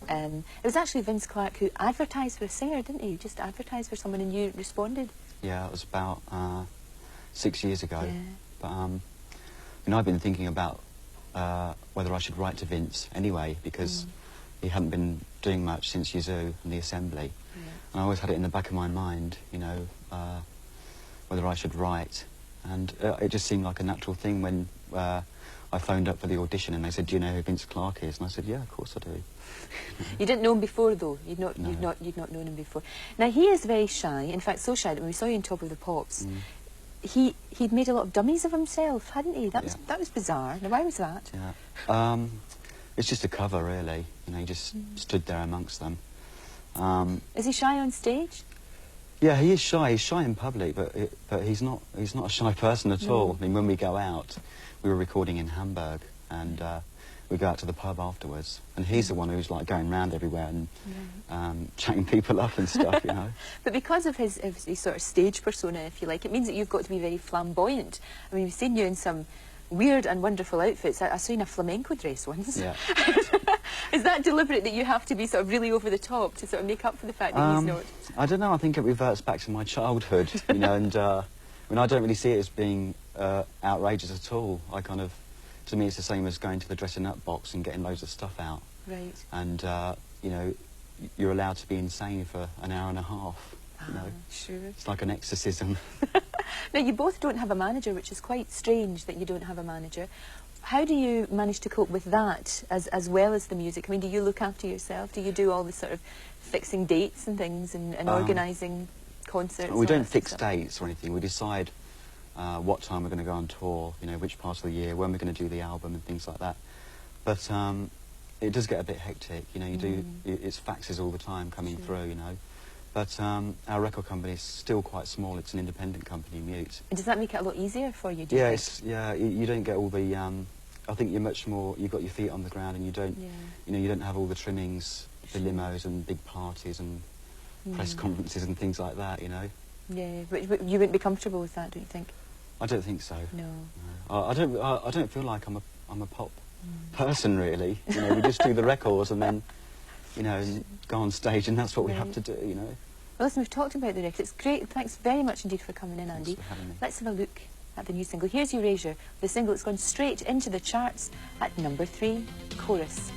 It was actually Vince Clarke who advertised for a singer, didn't he? Just advertised for someone and you responded. Yeah, it was about 6 years ago. Yeah. But, you know, I've been thinking about whether I should write to Vince anyway, because he hadn't been doing much since Yazoo and the Assembly. Yeah. And I always had it in the back of my mind, you know, whether I should write. And it just seemed like a natural thing when I phoned up for the audition and they said, do you know who Vince Clarke is? And I said, yeah, of course I do. You didn't know him before, though? You'd not known him before. Now, he is very shy, in fact, so shy that when we saw you on Top of the Pops, he'd made a lot of dummies of himself, hadn't he? That was bizarre. Now, why was that? Yeah. It's just a cover, really. You know, he just stood there amongst them. Is he shy on stage? Yeah, he is shy. He's shy in public, but he's not a shy person at all. I mean, when we go out, we were recording in Hamburg, and we go out to the pub afterwards, and he's the one who's like going round everywhere and chatting people up and stuff, you know. But because of his sort of stage persona, if you like, it means that you've got to be very flamboyant. I mean, we've seen you in some weird and wonderful outfits. I saw you in a flamenco dress once. Yeah. Is that deliberate, that you have to be sort of really over the top to sort of make up for the fact that he's not? I don't know. I think it reverts back to my childhood, you know, and I mean, I don't really see it as being outrageous at all. I kind of, to me, it's the same as going to the dressing up box and getting loads of stuff out. Right. And, you know, you're allowed to be insane for an hour and a half, you know. Sure. It's like an exorcism. Now, you both don't have a manager, which is quite strange that you don't have a manager. How do you manage to cope with that, as well as the music? I mean, do you look after yourself? Do you do all the sort of fixing dates and things and organising concerts? We don't fix dates or anything. We decide what time we're going to go on tour, you know, which part of the year, when we're going to do the album and things like that. But it does get a bit hectic, you know, it's faxes all the time coming through, you know. But our record company is still quite small. It's an independent company, Mute. And does that make it a lot easier for you, do you think? Yeah, you don't get all the, I think you're much more, you've got your feet on the ground and you don't, you know, you don't have all the trimmings, the limos and big parties and press conferences and things like that, you know. Yeah, but you wouldn't be comfortable with that, don't you think? I don't think so. No. I don't feel like I'm a pop person, really. You know, we just do the records and then, you know, go on stage, and that's what we have to do, you know. Well, listen, we've talked about the record. It's great. Thanks very much indeed for coming in, Andy. Thanks for having me. Let's have a look at the new single. Here's Erasure, the single that's gone straight into the charts at #3, Chorus.